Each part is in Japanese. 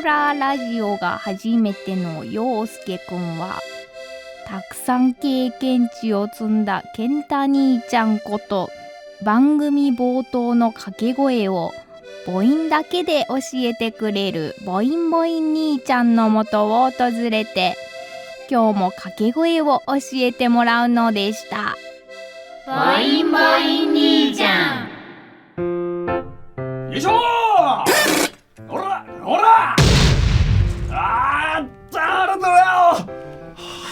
ララジオが初めての陽介くんは、たくさん経験値を積んだ健太兄ちゃんこと、番組冒頭の掛け声を母音だけで教えてくれる母音母音兄ちゃんのもとを訪れて、今日も掛け声を教えてもらうのでした。母音母音兄ちゃん。よいしょー、ほらほら、誰だよ。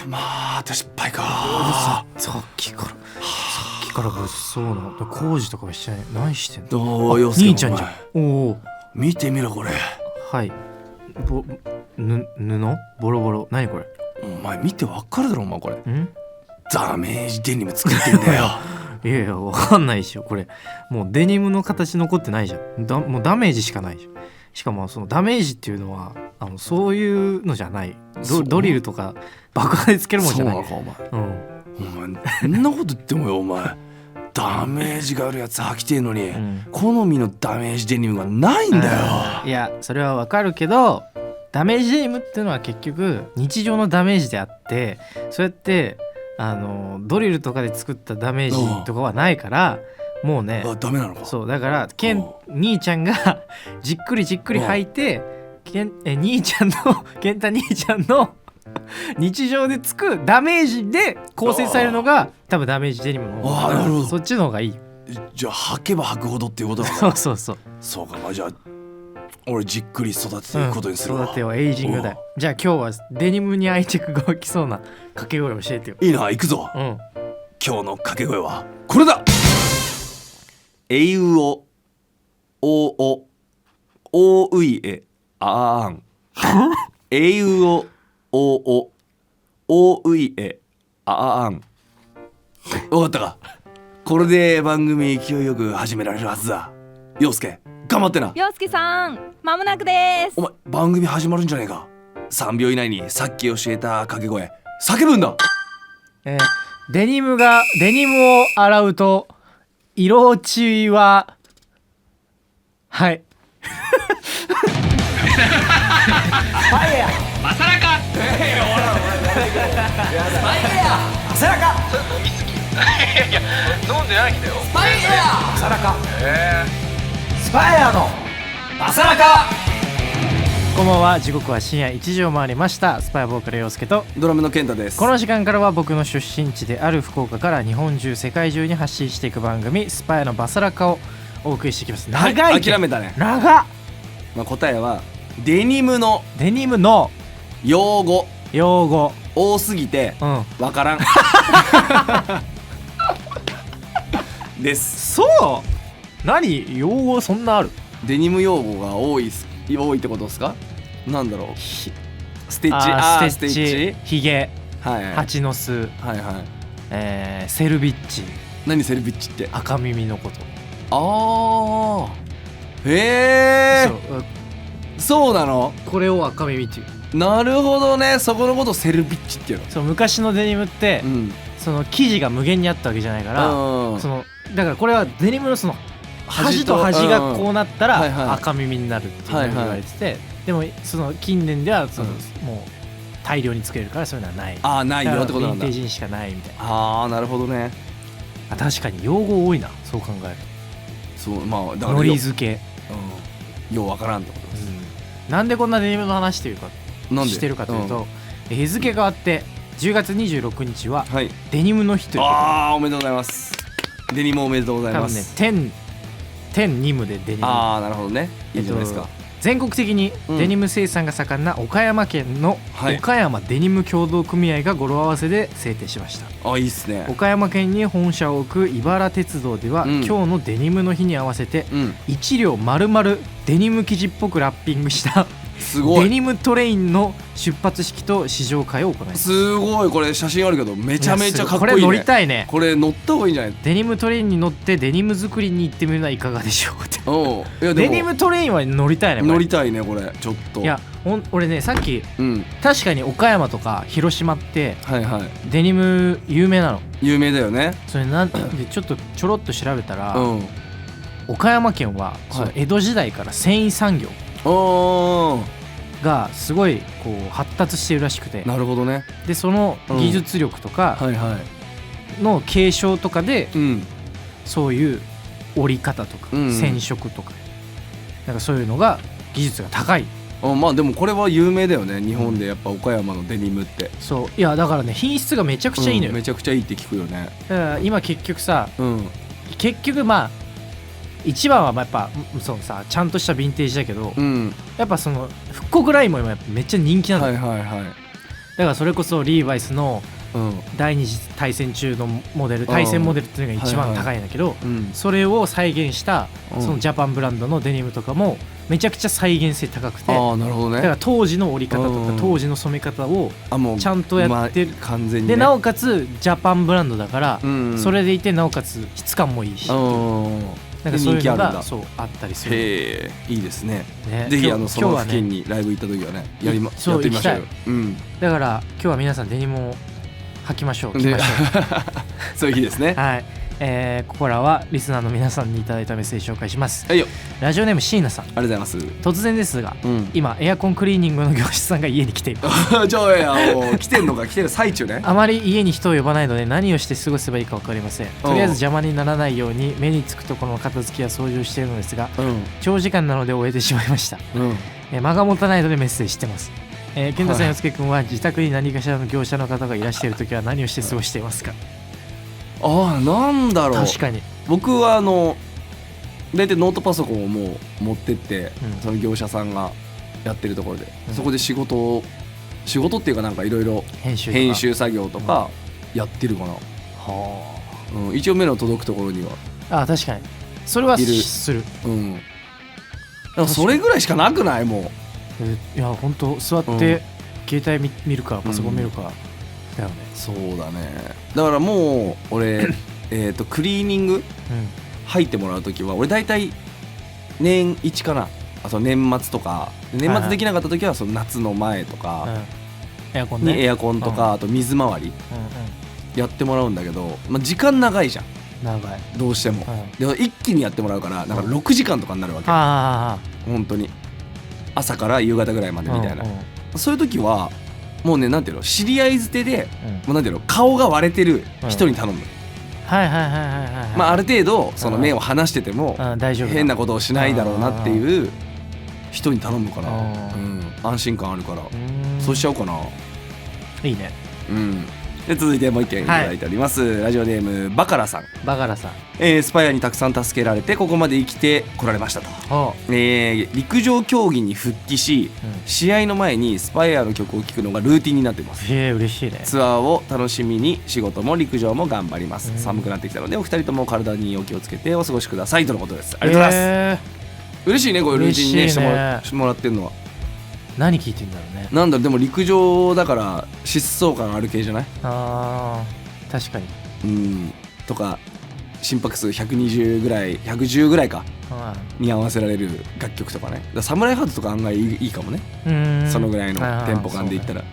また失敗か。さっきから物騒な工事とかはしてない。何してんの。どうよ、兄ちゃんじゃん。おお、見てみろこれ。はい。布ボロボロ。何これ。お前見てわかるだろお前これ。ダメージデニム作ってんだよ。いやいや、わかんないでしょこれ。もうデニムの形残ってないじゃん。もうダメージしかないじゃん。しかもそのダメージっていうのはそういうのじゃない。ドリルとか爆破でつけるもんじゃない。そうなのかお前。お前そんなこと言ってもよお前。ダメージがあるやつ履きてえのに、好みのダメージデニムがないんだよ。いやそれはわかるけど、ダメージデニムっていうのは結局日常のダメージであって、そうやってドリルとかで作ったダメージとかはないから、もうね、ダメなのか。そうだから兄ちゃんがじっくり履いて、兄ちゃんの健太兄ちゃんの日常でつくダメージで構成されるのが多分ダメージデニムの方。なるほど。そっちの方がいい。じゃあ履けば履くほどっていうことなのか。そうか。じゃあ俺じっくり育てていくことにするわ。育てよ、エイジングだよ。じゃあ今日はデニムに愛着が湧きそうな掛け声を教えてよ。いいな、行くぞ。今日の掛け声はこれだ。えいうおおおういえあーん。えいうおおおういえあーん。わかったか。これで番組勢いよく始められるはずだ。陽介頑張ってな。陽介さん、間もなくです。お前番組始まるんじゃねえか。3秒以内にさっき教えた掛け声叫ぶんだ。デニムを洗うと色落ちははいファイヤーマサラカ。スパイヤーマサラカ。飲みすぎ。いや飲んでないんだよ。スパイヤーマサラカ。スパイヤーのマサラカ。こんばんは。時刻は深夜1時を回りました。スパイボーカル陽介とドラムの健太です。この時間からは僕の出身地である福岡から日本中世界中に発信していく番組スパイのバサラカをお送りしていきます。長い、諦めたね。長っ。答えはデニムの用語多すぎてわからんです。そう。何用語そんなある。デニム用語が多いってことですか。なんだろう。ステッチ、ステッチ、ヒゲ、蜂の巣、セルビッチ。何セルビッチって。赤耳のこと。そうなの。これを赤耳っていう。なるほどね。そこのことセルビッチっていうの。そう、昔のデニムって、その生地が無限にあったわけじゃないから、だからこれはデニムのその端と端がこうなったら赤耳になるっていうふうに言われてて、でもその近年ではもう大量に作れるからそういうのはない。ないよってことなんだ。ヴィンテージにしかないみたいな。なるほどね。確かに用語多いな、そう考えると。そう、だからのり付け、ようわからんってことです。なんでこんなデニムの話してるかというと、日付があって10月26日はデニムの日ということで。おめでとうございます。デニムおめでとうございます。多分ね、天ニムでデニム。なるほどね。いいじゃないですか。全国的にデニム生産が盛んな岡山県の岡山デニム協同組合が語呂合わせで制定しました。いいっすね。岡山県に本社を置く茨鉄道では、今日のデニムの日に合わせて1両丸々デニム生地っぽくラッピングしたデニムトレインの出発式と試乗会を行います。すごい。これ写真あるけどめちゃめちゃかっこいいね。これ乗りたいね。これ乗った方がいいんじゃない。デニムトレインに乗ってデニム作りに行ってみるのはいかがでしょうって。いやデニムトレインは乗りたいね。乗りたいねこれちょっと。いや俺ね、さっき、確かに岡山とか広島ってデニム有名なの。有名だよね。それなんでちょろっと調べたら、岡山県はその江戸時代から繊維産業がすごいこう発達しているらしくて、なるほどね。でその技術力とかはいはい。の継承とかで、うん。そういう織り方とか染色とか、なんかそういうのが技術が高い。まあでもこれは有名だよね、日本でやっぱ岡山のデニムって。そういやだからね、品質がめちゃくちゃいいのよ、めちゃくちゃいいって聞くよね。だから今結局さ、うん結局まあ一番はやっぱそうさ、ちゃんとしたヴィンテージだけど、うん。やっぱその復刻ラインも今やっぱめっちゃ人気なの、はいはいはい。だからそれこそリーバイスのうん第二次大戦中のモデル、対戦モデルっていうのが一番高いんだけど、うんそれを再現したうんそのジャパンブランドのデニムとかもめちゃくちゃ再現性高くて、ああなるほどね。だから当時の織り方とうんか当時の染め方をもうちゃんとやってる、完全にね。でなおかつジャパンブランドだから、うんそれでいてなおかつ質感もいいし、うんなんかそういうの人気あるんだがそうあったりする、へえいいですね。ね、ぜひ今日その今日はね付近にライブ行った時はねやそうってみましょうよ。だから今日は皆さんデニムを履きましょう、着でましょそういう日ですね。うはい、ここからはリスナーの皆さんにいただいたメッセージ紹介します。はいよ。ラジオネーム椎名さん、ありがとうございます。突然ですがうん。今エアコンクリーニングの業者さんが家に来ていますじゃあいやもう来てんのか来てる最中ね。あまり家に人を呼ばないので何をして過ごせばいいか分かりません。とりあえず邪魔にならないように目につくところの片付けや掃除をしているのですが、うん長時間なので終えてしまいました。うん。間が持たないのでメッセージしてます。健太さん、洋介君は自宅に何かしらの業者の方がいらしているときは何をして過ごしていますか？ああなんだろう。確かに、僕は大体ノートパソコンをもう持ってって、うんその業者さんがやってるところで、うんそこで仕事っていうかなんかいろいろ編集とか編集作業とかやってるかな。は一応目の届くところには。あ確かにそれはいるする。うん。だからそれぐらいしかなくないもいや本当座って携帯見るかパソコン見るか、だよね。う。そうだね。だからもう俺クリーニング入ってもらうときは俺大体年一かな。その年末とか年末できなかった時はその夏の前とかエアコンね。にエアコンとかあと水回りやってもらうんだけど、まあ、時間長いじゃん長い。どうしても。で一気にやってもらうからなんか6時間とかになるわけ。あ本当に朝から夕方ぐらいまでみたいな。そういう時はもうねなんていうの知り合いづてでもうなんていうの顔が割れてる人に頼む。はいはいはいはいはい。まあある程度その目を離してても大丈夫変なことをしないだろうなっていう人に頼むから、あ安心感あるからーそうしちゃおうかな。いいね。で続いてもう一件いただいております、ラジオネームバカラさん、バカラさん。スパイアにたくさん助けられてここまで生きてこられましたと、お陸上競技に復帰し、試合の前にスパイアの曲を聴くのがルーティンになっています。嬉しいね。ツアーを楽しみに仕事も陸上も頑張ります、うん寒くなってきたのでお二人とも体にお気をつけてお過ごしくださいとのことです。ありがとうございます、嬉しいねこういうルーティンね嬉しいねしてもらってるのは。何聞いてんだろうね。なんだろうでも陸上だから疾走感ある系じゃない？あー確かに。とか心拍数120ぐらい110ぐらいかうに合わせられる楽曲とかね。だからサムライハートとか案外いいかもね、そのぐらいのテンポ感でいったら。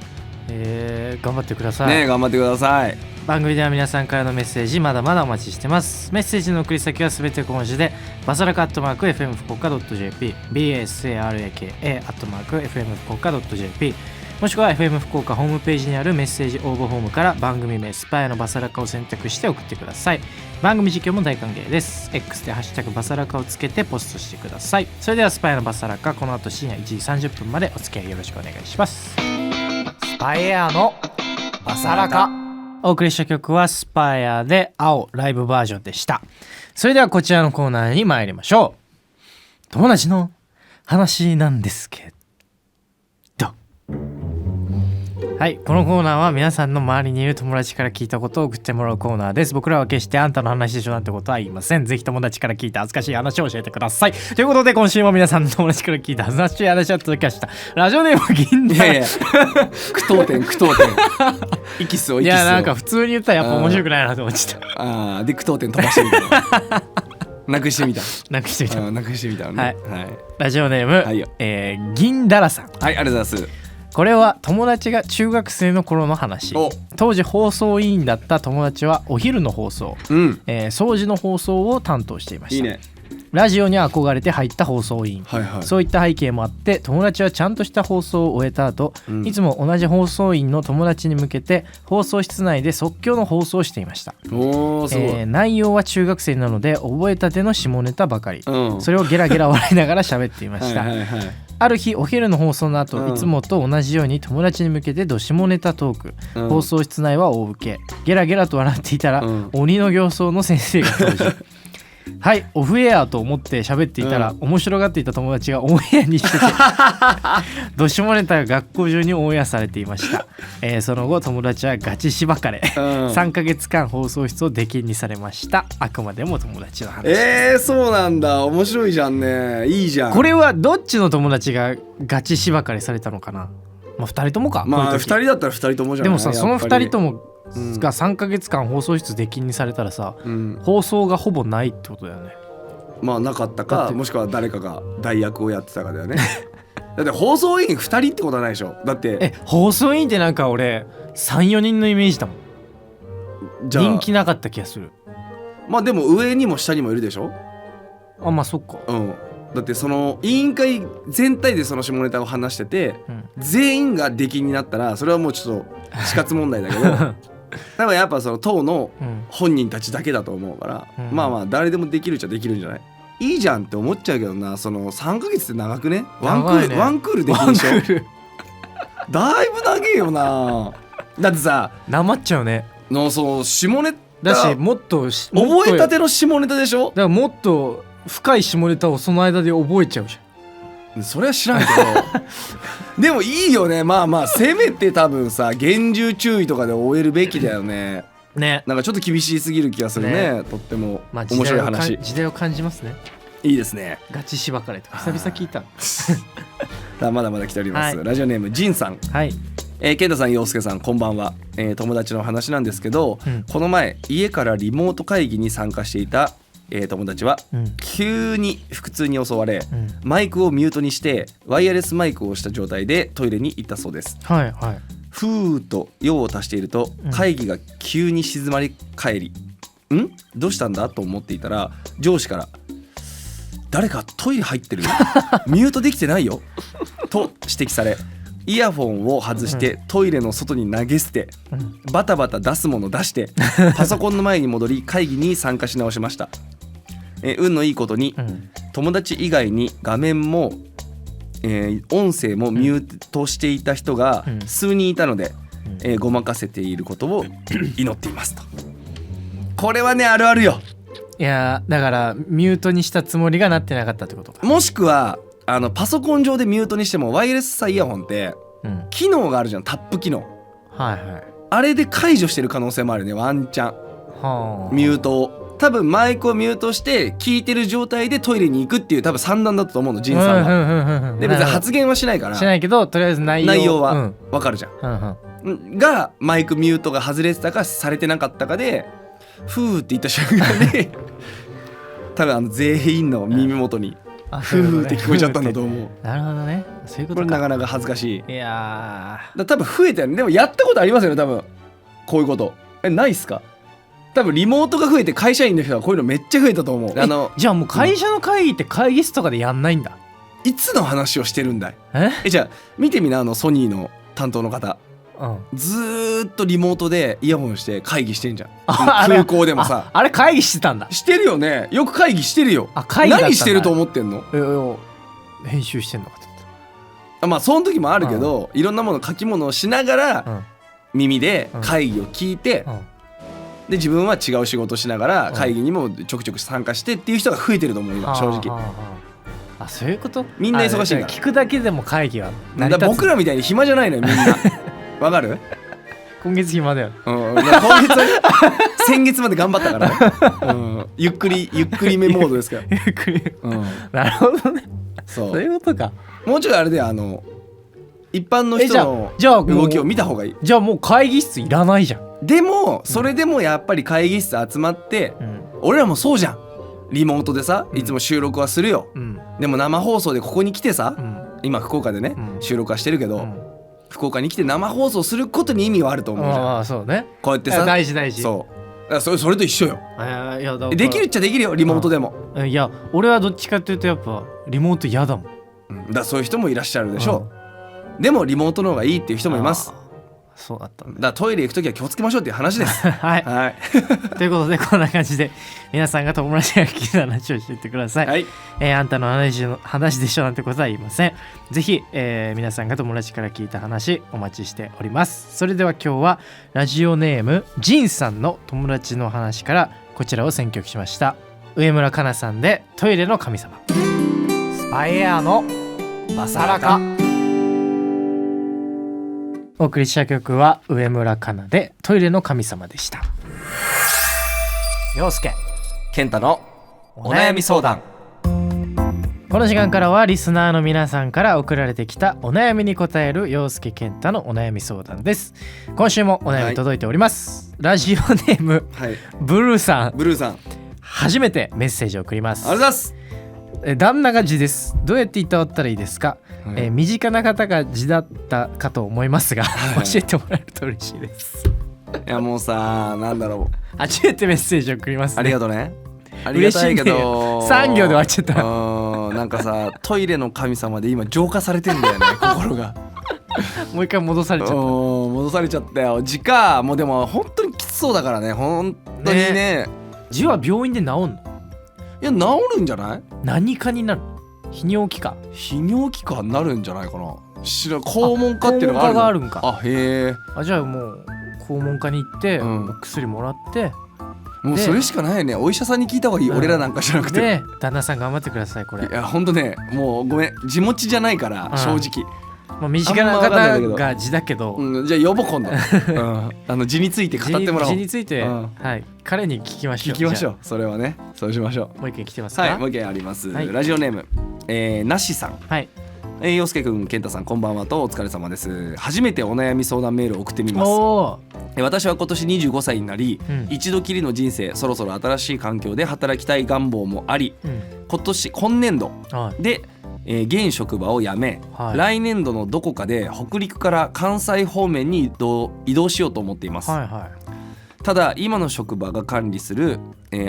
頑張ってください。ね頑張ってください。番組では皆さんからのメッセージまだまだお待ちしてます。メッセージの送り先はすべて小文字でバサラカ@fm 福岡 .jp basaraka@fm 福岡 .jp もしくは FM 福岡ホームページにあるメッセージ応募フォームから番組名スパイアのバサラカを選択して送ってください。番組実況も大歓迎です。 X でハッシュタグバサラカをつけてポストしてください。それではスパイアのバサラカこの後深夜1時30分までお付き合いよろしくお願いします。スパイアのバサラカお送りした曲はスパイアで青ライブバージョンでした。それではこちらのコーナーに参りましょう。友達の話なんですけど、はい、このコーナーは皆さんの周りにいる友達から聞いたことを送ってもらうコーナーです。僕らは決してあんたの話でしょなんてことは言いません。ぜひ友達から聞いた恥ずかしい話を教えてください。ということで今週も皆さんの友達から聞いた恥ずかしい話を届きました。ラジオネーム銀だ。いや句読点息吸おう。いやなんか普通に言ったらやっぱ面白くないなと思っちゃった。で句読点飛ばしてみたなくしてみたなくしてみた。なくしてみたね。はい、ラジオネーム、はいよ銀だらさん。はい、ありがとうございます。これは友達が中学生の頃の話。当時放送委員だった友達はお昼の放送、掃除の放送を担当していました。いいね。ラジオに憧れて入った放送委員、はいはい、そういった背景もあって友達はちゃんとした放送を終えた後、いつも同じ放送委員の友達に向けて放送室内で即興の放送をしていました。おーすごい、内容は中学生なので覚えたての下ネタばかり、それをゲラゲラ笑いながら喋っていました。はいはいはい、ある日お昼の放送の後、いつもと同じように友達に向けてど下ネタトーク、放送室内は大受け、ゲラゲラと笑っていたら、鬼の形相の先生が登場はいオフエアと思って喋っていたら、面白がっていた友達がオンエアにしててど下ネタが学校中にオンエアされていました。その後友達はガチしばかれ、3ヶ月間放送室を出禁にされました。あくまでも友達の話です。そうなんだ、面白いじゃんね、いいじゃん。これはどっちの友達がガチしばかれされたのかな。まあ2人ともか。まあ2人だったら2人ともじゃない。でもさ、その2人ともが3ヶ月間放送室出禁にされたらさ、放送がほぼないってことだよね。まあなかったか、もしくは誰かが代役をやってたかだよねだって放送委員2人ってことはないでしょ。だって放送委員ってなんか俺 3,4 人のイメージだもん。じゃあ人気なかった気がする。まあでも上にも下にもいるでしょ。あ、まあそっか。だってその委員会全体でその下ネタを話してて、全員が出禁になったらそれはもうちょっと死活問題だけど多分やっぱその党の本人たちだけだと思うから、まあまあ誰でもできるっちゃできるんじゃない。いいじゃんって思っちゃうけどな。その3ヶ月って長くね。ワンクールできるでしょ。だいぶ長えよな。だってさ、なまっちゃうね。そう下ネタだし、もっと覚えたての下ネタでしょ。だからもっと深い下ネタをその間で覚えちゃうじゃん。それは知らんけどでもいいよね。まあまあせめて多分さ厳重注意とかで終えるべきだよね。ね、なんかちょっと厳しすぎる気がする ね。とっても面白い話、時代を感じますね。いいですね。ガチしばかれとか久々聞いたさあまだまだ来ております、ラジオネームジンさん。はい、健太さん、陽介さん、こんばんは。友達の話なんですけど、この前家からリモート会議に参加していた、友達は、急に腹痛に襲われ、マイクをミュートにしてワイヤレスマイクをした状態でトイレに行ったそうです。はいはい。ふーっと用を足していると会議が急に静まり返り、どうしたんだと思っていたら上司から誰かトイレ入ってるミュートできてないよと指摘され、イヤホンを外してトイレの外に投げ捨て、バタバタ出すもの出してパソコンの前に戻り会議に参加し直しました。運のいいことに、友達以外に画面も、音声もミュートしていた人が数人いたので、ごまかせていることを祈っていますと。これはね、あるあるよ。いやだからミュートにしたつもりがなってなかったってことか。もしくはパソコン上でミュートにしてもワイヤレスイヤホンって、機能があるじゃん、タップ機能。はいはい。あれで解除してる可能性もあるね、ワンチャン。ミュートを多分マイクをミュートして聞いてる状態でトイレに行くっていう多分算段だったと思うの、ジンさんは。で別に発言はしないから、しないけどとりあえず内容はわかるじゃん、がマイクミュートが外れてたかされてなかったかでふーって言った瞬間に多分全員の耳元にふーって聞こえちゃったんだと思う。なるほどね、そういうことか。これなかなか恥ずかしい。いやだ多分増えたよね。でもやったことありますよね、多分こういうこと。ないっすか。多分リモートが増えて会社員の人はこういうのめっちゃ増えたと思う。じゃあもう会社の会議って会議室とかでやんないんだ。いつの話をしてるんだい。じゃあ見てみな、ソニーの担当の方、ずーっとリモートでイヤホンして会議してんじゃん。空港でもさ、あれ会議してたんだ。してるよね。よく会議してるよ。会議だったんだ。何してると思ってんの。編集してんのかと。まあその時もあるけど、いろんなもの書き物をしながら、耳で会議を聞いて、で自分は違う仕事しながら会議にもちょくちょく参加してっていう人が増えてると思う今、正直。そういうこと。みんな忙しいから聞くだけでも会議は成り立つ。僕らみたいに暇じゃないのよみんなわかる。今月暇だよ。今月先月まで頑張ったからね、ゆっくりめモードですから。ゆっくり、なるほどね。そういうことか。もうちょいあれで一般の人の動きを見た方がいい。じゃあもう会議室いらないじゃん。でもそれでもやっぱり会議室集まって、俺らもそうじゃん。リモートでさ、いつも収録はするよ、でも生放送でここに来てさ、今福岡でね、収録はしてるけど、福岡に来て生放送することに意味はあると思うじゃん。そうね。こうやってさ、大事。そうそれと一緒よ。いやだからできるっちゃできるよリモートでも。いや俺はどっちかっていうとやっぱリモート嫌だもん。そういう人もいらっしゃるでしょう。でもリモートの方がいいっていう人もいます。そうだったんだ。だからトイレ行くときは気をつけましょうっていう話です。はい、はい、ということでこんな感じで皆さんが友達が聞いた話をしていってください。はい、あんたの話でしょなんてことは言いません。ぜひ、皆さんが友達から聞いた話お待ちしております。それでは今日はラジオネームジンさんの友達の話からこちらを選曲しました。上村かなさんでトイレの神様。スパイエアのバサラカ。お送りした曲は上村かなでトイレの神様でした。陽介健太のお悩み相談。この時間からはリスナーの皆さんから送られてきたお悩みに答える陽介健太のお悩み相談です。今週もお悩み届いております、ラジオネーム、ブルーさん初めてメッセージを送ります。ありがとうございます。旦那が字です。どうやっていたわったらいいですか？身近な方が字だったかと思いますが、教えてもらえると嬉しいです。いやもうさ、なんだろう、初めてメッセージを送りますね。ありがとうね。ありがたいけど3行で終わっちゃった。なんかさ、トイレの神様で今浄化されてんだよね心が。もう一回戻されちゃった。戻されちゃったよ。字か。もうでも本当にきつそうだからね、本当にね。字は病院で治んの？いや治るんじゃない？何かになる？泌尿器科？泌尿器科になるんじゃないかな。肛門科っていうのがあるんか。あ、へえ。じゃあもう肛門科に行って、お薬もらってもうそれしかないよね。お医者さんに聞いた方がいい、俺らなんかじゃなくて。で旦那さん頑張ってください。これいやほんとね、もうごめん、字持ちじゃないから正直。身近な方が字だけど、じゃあ呼ぼう今度。字について語ってもらおう。字について、彼に聞きましょう。それはね、そうしましょう。もう一回来てますか？はい、もう一回あります。ラジオネームなしさん。はい。陽介くん、健太さん、こんばんはとお疲れ様です。初めてお悩み相談メールを送ってみます。私は今年25歳になり、一度きりの人生、そろそろ新しい環境で働きたい願望もあり、今年度で、現職場を辞め、来年度のどこかで北陸から関西方面に移動しようと思っています。ただ今の職場が管理する、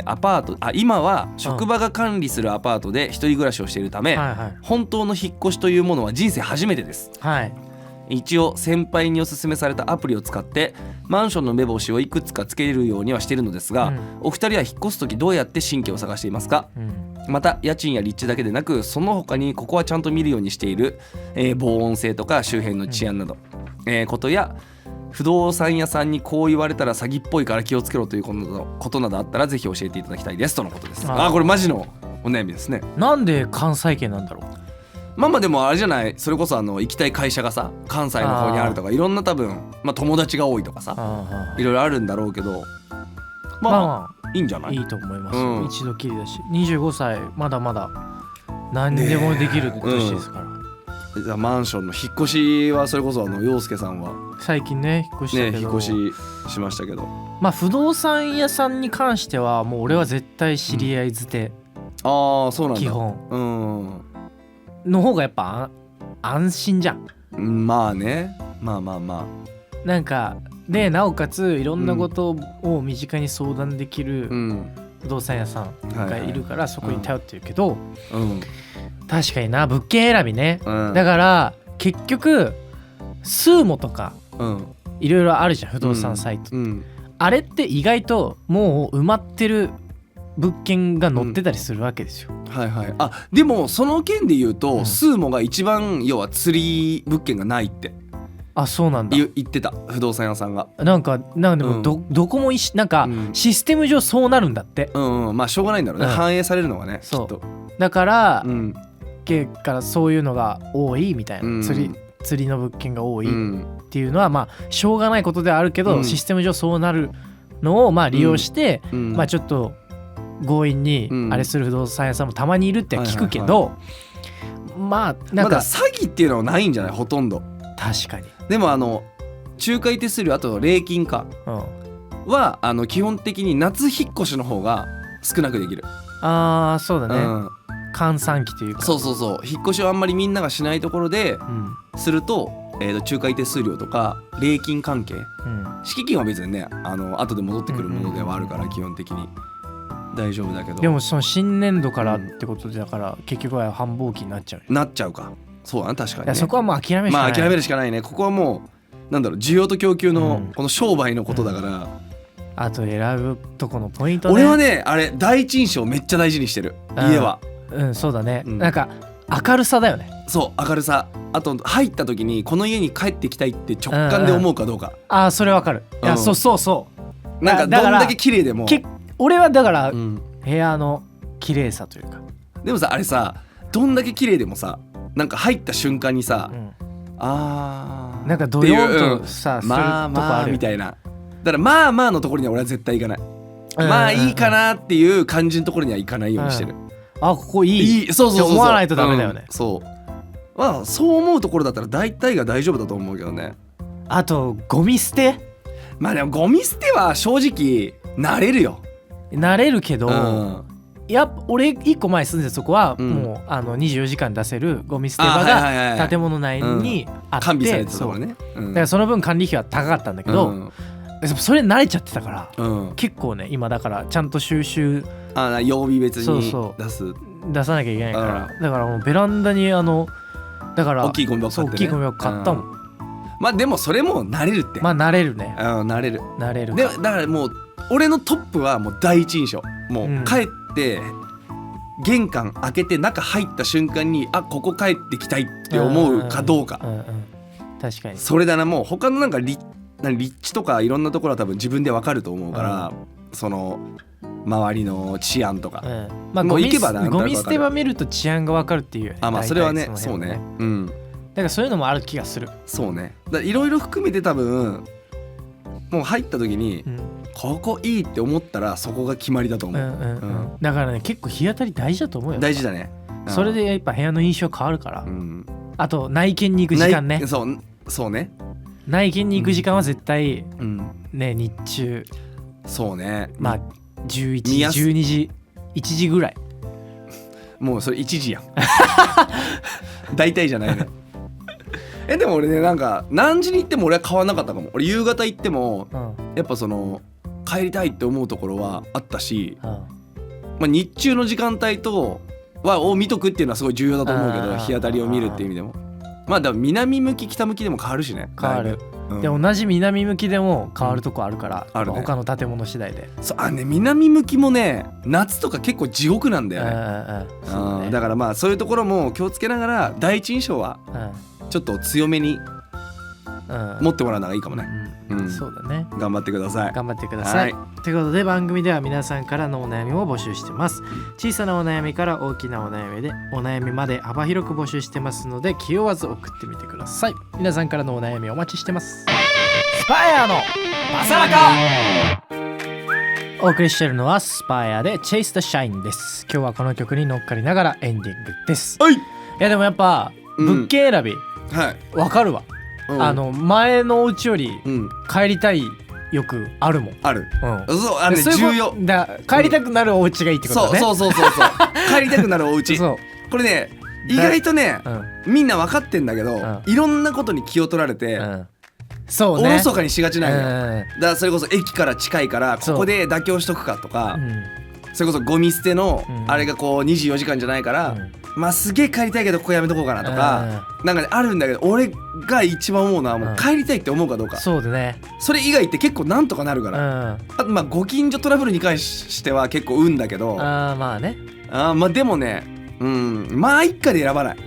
アパート、今は職場が管理するアパートで一人暮らしをしているため、本当の引っ越しというものは人生初めてです。一応先輩におすすめされたアプリを使ってマンションの目星をいくつかつけるようにはしているのですが、お二人は引っ越す時どうやって新居を探していますか？また家賃や立地だけでなく、その他にここはちゃんと見るようにしている、防音性とか周辺の治安など、ことや不動産屋さんにこう言われたら詐欺っぽいから気をつけろということなどあったらぜひ教えていただきたいですとのことです。これマジのお悩みですね。なんで関西圏なんだろう。まあでもあれじゃない、それこそ行きたい会社がさ関西の方にあるとか、いろんな多分、友達が多いとかさ、いろいろあるんだろうけど、まあいいんじゃない？いいと思います、一度きりだし25歳まだまだ何でもできる年ですから、マンションの引っ越しはそれこそ陽介さんは最近ね引っ越したけど、引っ越ししましたけど、不動産屋さんに関してはもう俺は絶対知り合いづて、そうなんだ。基本の方がやっぱ安心じゃん。まあね、まあなんかでなおかついろんなことを身近に相談できる不動産屋さんがいるからそこに頼ってるけど、確かにな物件選びね、だから結局スーモとかいろいろあるじゃん不動産サイト、あれって意外ともう埋まってる物件が載ってたりするわけですよ、でもその件で言うと、スーモが一番要は釣り物件がないってそうなんだ言ってた不動産屋さんが。なんかでも どこもなんかシステム上そうなるんだって、まあしょうがないんだろうね、反映されるのがねきっと。だから、からそういうのが多いみたいな、釣りの物件が多いっていうのはしょうがないことではあるけど、システム上そうなるのを利用して、ちょっと強引にあれする不動産屋さんもたまにいるって聞くけど、なんかまだ詐欺っていうのはないんじゃないほとんど。確かに。でも仲介手数料あと礼金化は、基本的に夏引っ越しの方が少なくできる。そうだね、閑散期というか。そう引っ越しをあんまりみんながしないところで、すると仲介手数料とか礼金関係、うん、敷金は別にね後で戻ってくるものではあるから基本的に大丈夫だけど、でもその新年度からってことでだから結局は繁忙期になっちゃう。なっちゃうか。そうだな、確かに、ね、いやそこはもう諦めるしかない。まあ諦めるしかないね。ここはもうなんだろう、需要と供給のこの商売のことだから、あと選ぶとこのポイントね。俺はねあれ第一印象めっちゃ大事にしてる、家は。そうだね、うん、なんか明るさだよね。そう明るさ、あと入った時にこの家に帰ってきたいって直感で思うかどうか、ああそれわかる。いや、そうそうそう、なんかどんだけ綺麗でも俺はだから、部屋の綺麗さというか。でもさあれさどんだけ綺麗でもさなんか入った瞬間にさ、なんかドヨンとさ、するとこあるみたいな。だからまあまあのところには俺は絶対行かない、まあいいかなっていう感じのところには行かないようにしてる、あここいいそうそうそうそう思わないとダメだよね、そうまあそう思うところだったら大体が大丈夫だと思うけどね。あとゴミ捨て、まあでもゴミ捨ては正直慣れるよ。慣れるけど、俺1個前住んでるそこはもう24時間出せるゴミ捨て場が建物内にあって完備されてたところね、だからその分管理費は高かったんだけど、それ慣れちゃってたから、結構ね今だからちゃんと収集曜日別に出さなきゃいけないから、だからもうベランダにだから大きいゴミ箱買ったもん。まあでもそれも慣れるって。まあ慣れるね。慣れるで、でだからもう俺のトップはもう第一印象、もう帰って玄関開けて中入った瞬間にここ帰ってきたいって思うかどうか、確かにそれだな。もう他のなんか立地とかいろんなところは多分自分で分かると思うから、その周りの治安とか、まあゴミ捨て場見ると治安が分かるっていうよね。まあそれはね、そうね、だからそういうのもある気がする。そうね、いろいろ含めて多分もう入った時に、ここいいって思ったらそこが決まりだと思う。だからね結構日当たり大事だと思うよ。大事だね。それでやっぱ部屋の印象変わるから、あと内見に行く時間ね。そうね、内見に行く時間は絶対ね、日中そうね、まあ11時12時1時ぐらい。もうそれ1時やん大体じゃないねでも俺ねなんか何時に行っても俺は変わんなかったかも。俺夕方行っても、やっぱその帰りたいって思うところはあったし、まあ、日中の時間帯を見とくっていうのはすごい重要だと思うけど、日当たりを見るっていう意味でもまあだから南向き北向きでも変わるしね。変わる、で同じ南向きでも変わるとこあるから、他の建物次第で。そうね、南向きもね夏とか結構地獄なんだよね。だからまあそういうところも気をつけながら第一印象はちょっと強めに持ってもらうのがいいかもね。そうだね。頑張ってください。頑張ってください。ということで番組では皆さんからのお悩みを募集してます。小さなお悩みから大きなお悩みまで幅広く募集してますので気負わず送ってみてください。皆さんからのお悩みお待ちしてます。スパイアのまさらか。お送りしているのはスパイアで Chase the Shine です。今日はこの曲に乗っかりながらエンディングです。いやでもやっぱ物件選びわかるわ。前のお家より帰りたい欲あるもん。ある。そう重要だ。帰りたくなるお家がいいってことね。そう帰りたくなるお家これね意外とねみんな分かってんだけど、いろんなことに気を取られておろそかにしがちなんよ。だからそれこそ駅から近いからここで妥協しとくかとか、それこそゴミ捨てのあれがこう24時間じゃないからまあすげえ帰りたいけどここやめとこうかなとかなんかねあるんだけど、俺が一番思うのはもう帰りたいって思うかどうか。そうだね。それ以外って結構なんとかなるから。あとまあご近所トラブルに関しては結構運だけど、まあね。まあでもねまあ一家で選ばない。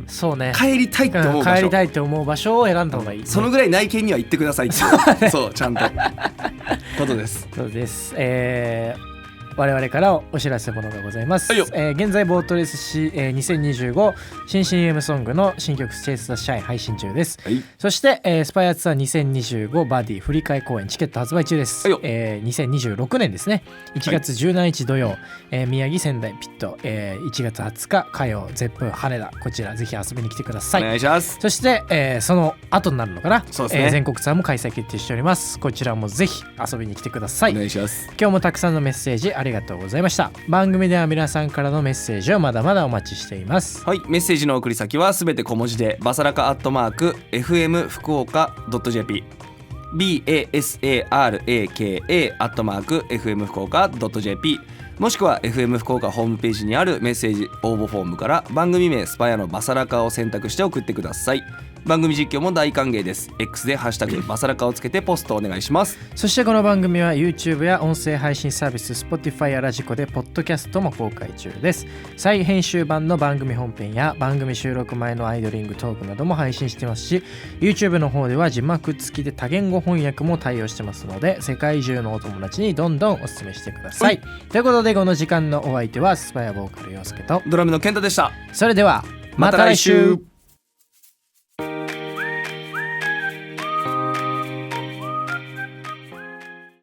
そうね。帰りたいって思う場所、帰りたいって思う場所を選んだ方がいい。そのぐらい内見には行ってくださいってそうちゃんとことです。そうです。我々からお知らせものがございます。現在ボートレースし、2025新 CM ソングの新曲チェイス・ザ・シャイン配信中です。そして、スパイアツアー2025バディ振り替え公演チケット発売中です。2026年ですね。1月17日土曜、宮城仙台ピット、1月20日火曜ゼップ羽田、こちらぜひ遊びに来てください。お願いします。そして、その後になるのかな。そうですね。全国ツアーも開催決定しております。こちらもぜひ遊びに来てください。お願いします。今日もたくさんのメッセージあありがとうございました。番組では皆さんからのメッセージをまだまだお待ちしています。はい、メッセージの送り先はすべて小文字でバサラカ@fm福岡.jp basaraka@fm福岡.jp もしくは FM 福岡ホームページにあるメッセージ応募フォームから番組名スパヤのバサラカを選択して送ってください。番組実況も大歓迎です。 X でハッシュタグバサラカをつけてポストお願いします。そしてこの番組は YouTube や音声配信サービス Spotify やラジコでポッドキャストも公開中です。再編集版の番組本編や番組収録前のアイドリングトークなども配信してますし、 YouTube の方では字幕付きで多言語翻訳も対応してますので、世界中のお友達にどんどんお勧めしてください。ということでこの時間のお相手はスパヤボーカル陽介とドラムの健太でした。それではまた来週。